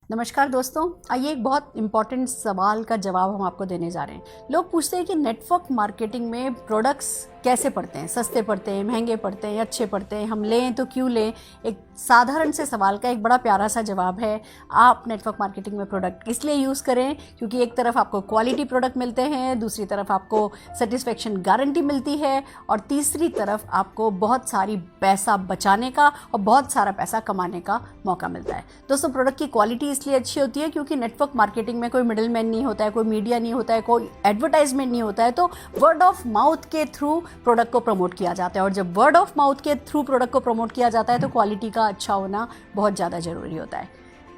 नमस्कार दोस्तों, आइए एक बहुत इंपॉर्टेंट सवाल का जवाब हम आपको देने जा रहे हैं। लोग पूछते हैं कि नेटवर्क मार्केटिंग में प्रोडक्ट्स कैसे पड़ते हैं, सस्ते पड़ते हैं, महंगे पड़ते हैं, अच्छे पड़ते हैं, हम लें तो क्यों लें। एक साधारण से सवाल का एक बड़ा प्यारा सा जवाब है, आप नेटवर्क मार्केटिंग में प्रोडक्ट इसलिए यूज़ करें क्योंकि एक तरफ आपको क्वालिटी प्रोडक्ट मिलते हैं, दूसरी तरफ आपको सेटिस्फेक्शन गारंटी मिलती है और तीसरी तरफ आपको बहुत सारी पैसा बचाने का और बहुत सारा पैसा कमाने का मौका मिलता है। दोस्तों, प्रोडक्ट की क्वालिटी इसलिए अच्छी होती है क्योंकि नेटवर्क मार्केटिंग में कोई मिडिल मैन नहीं होता है, कोई मीडिया नहीं होता है, कोई एडवर्टाइजमेंट नहीं होता है, तो वर्ड ऑफ माउथ के थ्रू प्रोडक्ट को प्रमोट किया जाता है और जब वर्ड ऑफ माउथ के थ्रू प्रोडक्ट को प्रमोट किया जाता है तो क्वालिटी का अच्छा होना बहुत ज़्यादा ज़रूरी होता है।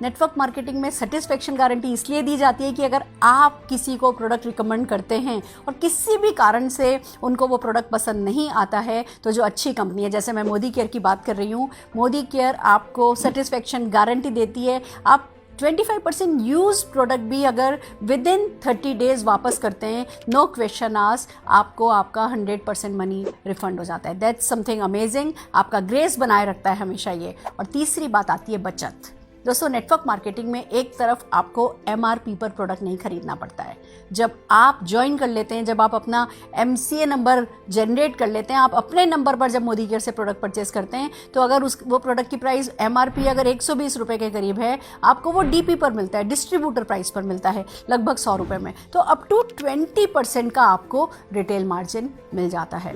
नेटवर्क मार्केटिंग में सेटिस्फेक्शन गारंटी इसलिए दी जाती है कि अगर आप किसी को प्रोडक्ट रिकमेंड करते हैं और किसी भी कारण से उनको वो प्रोडक्ट पसंद नहीं आता है, तो जो अच्छी कंपनी है, जैसे मैं मोदी केयर की बात कर रही हूँ, मोदी केयर आपको सेटिस्फेक्शन गारंटी देती है। आप 25% यूज प्रोडक्ट भी अगर विद इन 30 डेज वापस करते हैं, नो क्वेश्चन आस्क, आपको आपका 100% मनी रिफंड हो जाता है। That's something amazing. आपका ग्रेस बनाए रखता है हमेशा ये। और तीसरी बात आती है बचत। दोस्तों, नेटवर्क मार्केटिंग में एक तरफ आपको MRP पर प्रोडक्ट नहीं खरीदना पड़ता है। जब आप ज्वाइन कर लेते हैं, जब आप अपना MCA नंबर जनरेट कर लेते हैं, आप अपने नंबर पर जब मोदी केयर से प्रोडक्ट परचेस करते हैं, तो अगर वो प्रोडक्ट की प्राइस MRP अगर 120 रुपये के करीब है, आपको वो DP पर मिलता है, डिस्ट्रीब्यूटर प्राइस पर मिलता है लगभग 100 रुपये में, तो अप टू 20% का आपको रिटेल मार्जिन मिल जाता है।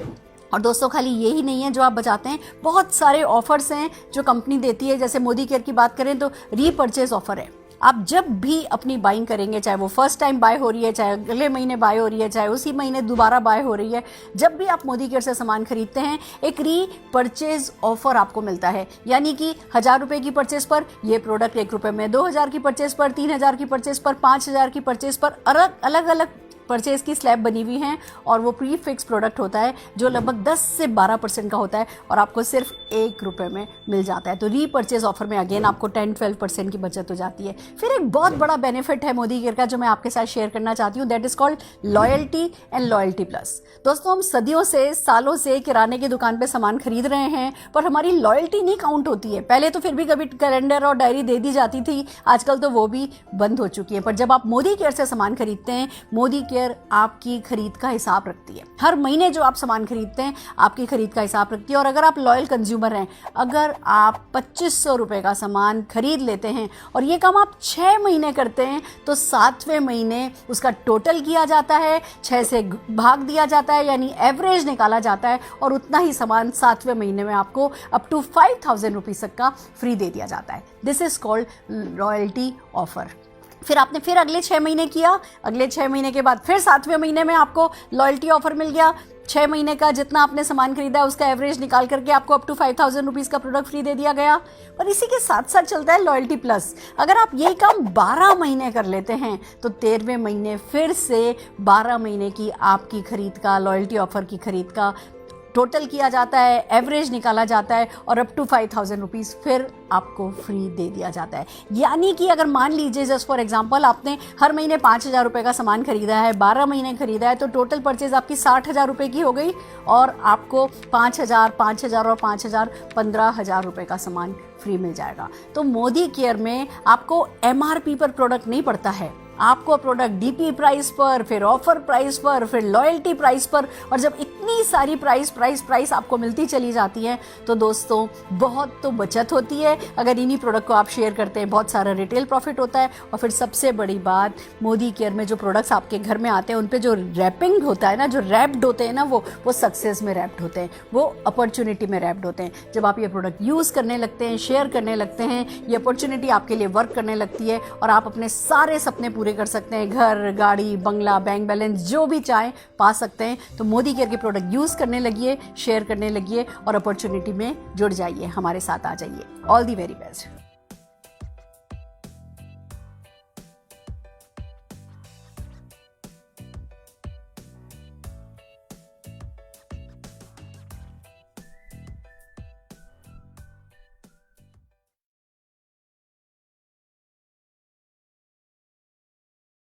और दोस्तों, खाली यही नहीं है जो आप बचाते हैं, बहुत सारे ऑफर्स हैं जो कंपनी देती है। जैसे मोदी केयर की बात करें तो रीपर्चेज ऑफर है। आप जब भी अपनी बाइंग करेंगे, चाहे वो फर्स्ट टाइम बाय हो रही है, चाहे अगले महीने बाय हो रही है, चाहे उसी महीने दोबारा बाय हो रही है, जब भी आप मोदी केयर से सामान खरीदते हैं, एक रीपर्चेज ऑफर आपको मिलता है। यानी कि 1000 रुपये की परचेज पर ये प्रोडक्ट 1 रुपये में, 2000 की परचेज पर, 3000 की परचेज पर, 5000 की परचेज पर अलग अलग परचेज की स्लैब बनी हुई हैं और वो प्री फिक्स प्रोडक्ट होता है जो लगभग 10 से 12% का होता है और आपको सिर्फ 1 रुपये में मिल जाता है। तो रीपर्चेज ऑफर में अगेन आपको 10-12% की बचत हो जाती है। फिर एक बहुत बड़ा बेनिफिट है मोदी केयर का जो मैं आपके साथ शेयर करना चाहती हूँ, that is called loyalty and loyalty plus. दोस्तों, हम सदियों से, सालों से किराने की दुकान पे सामान खरीद रहे हैं, पर हमारी लॉयल्टी नहीं काउंट होती है। पहले तो फिर भी कभी कैलेंडर और डायरी दे दी जाती थी, आजकल तो वो भी बंद हो चुकी है। पर जब आप मोदी केयर से सामान खरीदते हैं, मोदी केयर आपकी खरीद का हिसाब रखती है। हर महीने जो आप सामान खरीदते हैं, आपकी खरीद का हिसाब रखती है। और अगर आप लॉयल कंज्यूमर हैं, अगर आप 2500 रुपये का सामान खरीद लेते हैं और ये काम आप 6 महीने करते हैं, तो 7वें महीने उसका टोटल किया जाता है, 6 से भाग दिया जाता है, यानी एवरेज निकाला जाता है और उतना ही सामान 7वें महीने में आपको अप टू 5000 रुपीज़ तक का फ्री दे दिया जाता है। This is called royalty offer. फिर आपने फिर अगले 6 महीने किया, अगले 6 महीने के बाद फिर 7वें महीने में आपको लॉयल्टी ऑफर मिल गया। 6 महीने का जितना आपने सामान खरीदा है उसका एवरेज निकाल करके आपको अप टू 5000 रुपीज़ का प्रोडक्ट फ्री दे दिया गया। और इसी के साथ साथ चलता है लॉयल्टी प्लस। अगर आप यही काम 12 महीने कर लेते हैं, तो 13वें महीने फिर से 12 महीने की आपकी खरीद का, लॉयल्टी ऑफर की खरीद का टोटल किया जाता है, एवरेज निकाला जाता है और अप टू 5000 रुपीज़ फिर आपको फ्री दे दिया जाता है। यानी कि अगर मान लीजिए जस्ट फॉर एग्जांपल आपने हर महीने 5000 रुपये का सामान खरीदा है, 12 महीने खरीदा है, तो टोटल परचेज आपकी 60,000 रुपये की हो गई और आपको 5000, 5000 और 5000 15,000 रुपये का सामान फ्री मिल जाएगा। तो मोदी केयर में आपको MRP पर प्रोडक्ट नहीं पड़ता है, आपको प्रोडक्ट DP प्राइस पर, फिर ऑफर प्राइस पर, फिर लॉयल्टी प्राइस पर। और जब इतनी सारी प्राइस आपको मिलती चली जाती है, तो दोस्तों बहुत तो बचत होती है। अगर इन्हीं प्रोडक्ट को आप शेयर करते हैं, बहुत सारा रिटेल प्रॉफिट होता है। और फिर सबसे बड़ी बात, मोदी केयर में जो प्रोडक्ट्स आपके घर में आते हैं उन पे जो रैपिंग होता है ना, जो रैप्ड होते हैं ना, वो सक्सेस में रैप्ड होते हैं, वो अपॉर्चुनिटी में रैप्ड होते हैं। जब आप ये प्रोडक्ट यूज़ करने लगते हैं, शेयर करने लगते हैं, ये अपॉर्चुनिटी आपके लिए वर्क करने लगती है और आप अपने सारे सपने पूरे कर सकते हैं। घर, गाड़ी, बंगला, बैंक बैलेंस जो भी चाहें पा सकते हैं। तो मोदी केयर के प्रोडक्ट यूज़ करने लगिए, शेयर करने लगिए और अपॉर्चुनिटी में जुड़ जाइए, हमारे साथ आ जाइए। All the very best.